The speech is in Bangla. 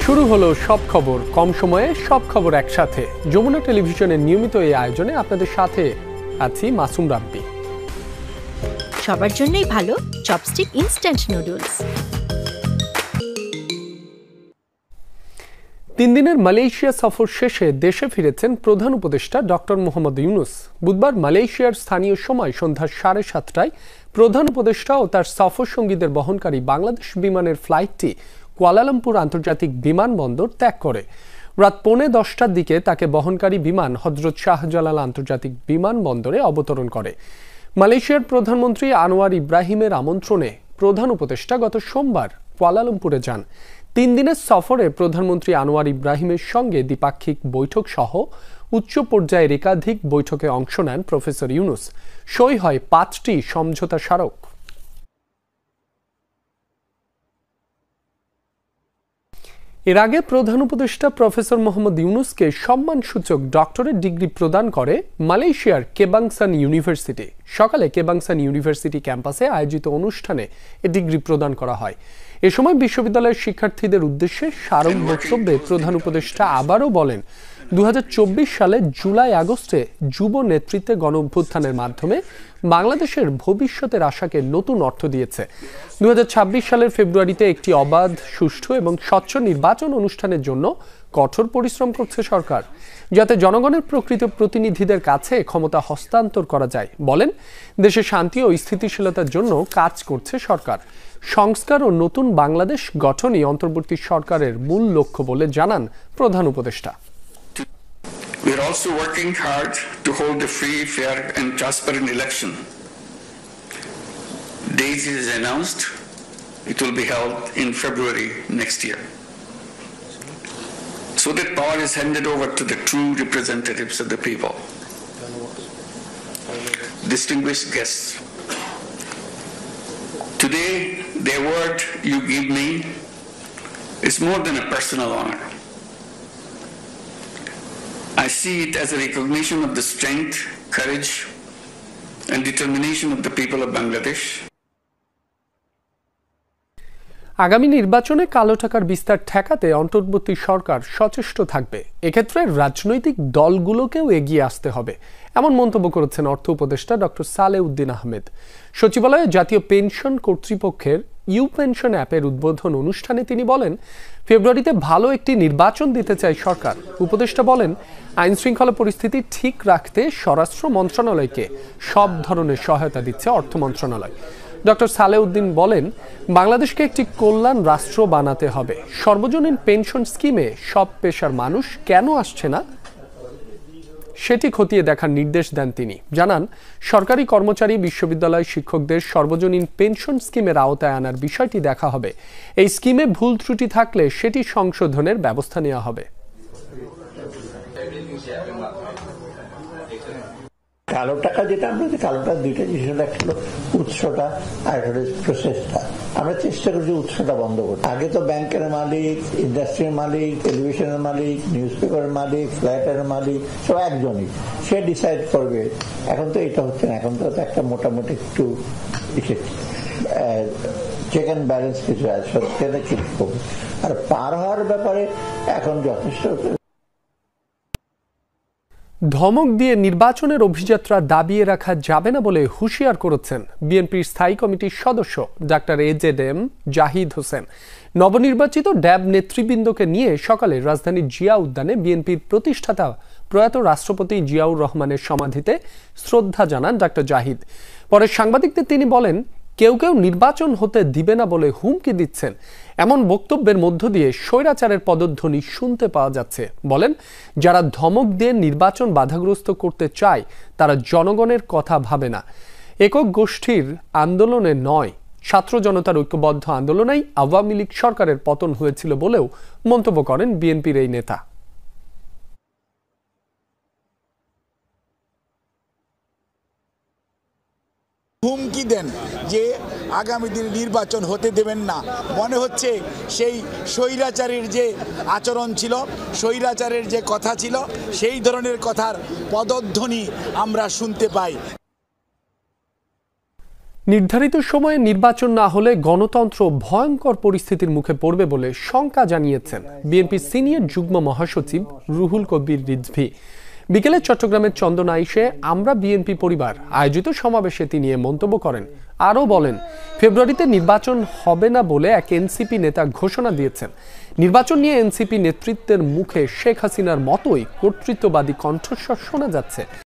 শুরু হলো সব খবর, কম সময়ে সব খবর একসাথে। যমুনা টেলিভিশনের নিয়মিত এই আয়োজনে আপনাদের সাথে আছি মাসুম রাব্বি। সবার জন্যই ভালো চপস্টিক ইনস্ট্যান্ট নুডলস। 3 দিনের মালয়েশিয়া সফর শেষে দেশে ফিরেছেন প্রধান উপদেষ্টা ডক্টর মোহাম্মদ ইউনূস। বুধবার মালয়েশিয়ার স্থানীয় সময় সন্ধ্যা 7:30টায় প্রধান উপদেষ্টা ও তার সফর সঙ্গীদের বহনকারী বাংলাদেশ বিমানের ফ্লাইটটি কুয়ালালামপুর আন্তর্জাতিক বিমানবন্দর ত্যাগ করে। রাত 9:45টার দিকে তাকে বহনকারী বিমান হযরত শাহজালাল আন্তর্জাতিক বিমানবন্দরে অবতরণ করে। মালয়েশিয়ার প্রধানমন্ত্রী আনোয়ার ইব্রাহিমের আমন্ত্রণে প্রধান উপদেষ্টা গত সোমবার কুয়ালালামপুরে যান। 3 দিনের সফরে প্রধানমন্ত্রী আনোয়ার ইব্রাহিমের সঙ্গে দ্বিপাক্ষিক বৈঠক সহ উচ্চ পর্যায়ের একাধিক বৈঠকে অংশ নেন প্রফেসর ইউনূস। সই হয় 5টি সমঝোতা স্মারক। এর আগে প্রধান উপদেষ্টা প্রফেসর মোহাম্মদ ইউনূসকে সম্মানসূচক ডক্টরেট ডিগ্রি প্রদান করে মালয়েশিয়ার কেবাংসান ইউনিভার্সিটি। সকালে কেবাংসান ইউনিভার্সিটি ক্যাম্পাসে আয়োজিত অনুষ্ঠানে এ ডিগ্রি প্রদান করা হয়। এ সময় বিশ্ববিদ্যালয়ের শিক্ষার্থীদের উদ্দেশ্যে স্মারক বক্তব্যে প্রধান উপদেষ্টা আবারও বলেন, 2024 সালে জুলাই আগস্টে যুব নেতৃত্বে গণঅভ্যুত্থানের মাধ্যমে বাংলাদেশের ভবিষ্যতের আশাকে নতুন অর্থ দিয়েছে। 2026 সালের ফেব্রুয়ারিতে একটি অবাধ, সুষ্ঠু এবং স্বচ্ছ নির্বাচন অনুষ্ঠানের জন্য কঠোর পরিশ্রম করছে সরকার, যাতে জনগণের প্রকৃত প্রতিনিধিদের কাছে ক্ষমতা হস্তান্তর করা যায়। বলেন, দেশে শান্তি ও স্থিতিশীলতার জন্য কাজ করছে সরকার। সংস্কার ও নতুন বাংলাদেশ গঠনই অন্তর্বর্তী সরকারের মূল লক্ষ্য বলে জানান প্রধান উপদেষ্টা। We are also working hard to hold a free, fair and transparent election. Date is announced. It will be held in February next year, so that power is handed over to the true representatives of the people. Distinguished guests, today the award you give me is more than a personal honor. I see it as a recognition of the strength, courage, and determination of the people of Bangladesh. আগামী নির্বাচনে কালো টাকার বিস্তার ঠেকাতে অন্তর্বর্তী সরকার সচেষ্ট থাকবে। এক্ষেত্রে রাজনৈতিক দলগুলোকেও এগিয়ে আসতে হবে, এমন মন্তব্য করেছেন অর্থ উপদেষ্টা ডক্টর সালেউদ্দিন আহমেদ। সচিবালয়ে জাতীয় পেনশন কর্তৃপক্ষের ইউ পেনশন অ্যাপের উদ্বোধন অনুষ্ঠানে তিনি বলেন, ফেব্রুয়ারিতে ভালো একটি নির্বাচন দিতে চায় সরকার। উপদেষ্টা বলেন, আইন শৃঙ্খলা পরিস্থিতি ঠিক রাখতে স্বরাষ্ট্র মন্ত্রণালয়কে সব ধরনের সহায়তা দিচ্ছে অর্থ মন্ত্রণালয়। ডক্টর সালেউদ্দিন বলেন, বাংলাদেশকে একটি কল্যাণ রাষ্ট্র বানাতে হবে। সর্বজনীন পেনশন স্কিমে সব পেশার মানুষ কেন আসছে না, সেটি খতিয়ে দেখার নির্দেশ দেন তিনি। জানান, সরকারি কর্মচারী, বিশ্ববিদ্যালয় শিক্ষকদের সর্বজনীন পেনশন স্কিমের আওতায় আনার বিষয়টি দেখা হবে। এই স্কিমে ভুল ত্রুটি থাকলে সেটি সংশোধনের ব্যবস্থা নেওয়া হবে। কালো টাকা যেটা আমরা কালো টাকা দুইটা জিনিস, একটা হলো উৎসটা আর একটা হলো প্রসেসটা। আমরা চেষ্টা করছি উৎসটা বন্ধ করতে। আগে তো ব্যাংকের মালিক, ইন্ডাস্ট্রির মালিক, টেলিভিশনের মালিক, নিউজ পেপারের মালিক, ফ্ল্যাটের মালিক, সব একজনই, সে ডিসাইড করবে। এখন তো এটা হচ্ছে না, এখন তো একটা মোটামুটি একটু চেক অ্যান্ড ব্যালেন্স কিছু আছে, সেটা ঠিক করবে। আর পার হওয়ার ব্যাপারে এখন যথেষ্ট ধমক দিয়ে নির্বাচনের অভিযাত্রা দাবিয়ে রাখা যাবে না বলে হুঁশিয়ার করেছেন বিএনপির স্থায়ী কমিটির সদস্য ডাক্তার AZM জাহিদ হোসেন। নবনির্বাচিত ড্যাব নেতৃবৃন্দকে নিয়ে সকালে রাজধানীর জিয়া উদ্যানে বিএনপির প্রতিষ্ঠাতা প্রয়াত রাষ্ট্রপতি জিয়াউর রহমানের সমাধিতে শ্রদ্ধা জানান ডাক্তার জাহিদ। পরে সাংবাদিকদের তিনি বলেন, কেউ কেউ নির্বাচন হতে দিবে না বলে হুমকি দিচ্ছেন। এমন বক্তব্যের মধ্য দিয়ে স্বৈরাচারের পদধ্বনি শুনতে পাওয়া যাচ্ছে। বলেন, যারা ধমক দিয়ে নির্বাচন বাধাগ্রস্ত করতে চায় তারা জনগণের কথা ভাবে না। একক গোষ্ঠীর আন্দোলনে নয়, ছাত্র জনতার ঐক্যবদ্ধ আন্দোলনেই আওয়ামী লীগ সরকারের পতন হয়েছিল বলেও মন্তব্য করেন বিএনপির এই নেতা। হুমকি দেন যে আগামী দিনে নির্বাচন হতে দেবেন না। মনে হচ্ছে সেই স্বৈরাচারের যে আচরণ ছিল, স্বৈরাচারের যে কথা ছিল, সেই ধরনের কথার পদধ্বনি আমরা শুনতে পাই। নির্ধারিত সময়ে নির্বাচন না হলে গণতন্ত্র ভয়ঙ্কর পরিস্থিতির মুখে পড়বে বলে শঙ্কা জানিয়েছেন বিএনপি সিনিয়র যুগ্ম মহাসচিব রুহুল কবির রিজভী। বিকেলে চট্টগ্রামের চন্দনাইশে আমরা বিএনপি পরিবার আয়োজিত সমাবেশে তিনি এ মন্তব্য করেন। আরও বলেন, ফেব্রুয়ারিতে নির্বাচন হবে না বলে এক এনসিপি নেতা ঘোষণা দিয়েছেন। নির্বাচন নিয়ে এনসিপি নেতৃত্বের মুখে শেখ হাসিনার মতোই কর্তৃত্ববাদী কণ্ঠস্বর শোনা যাচ্ছে।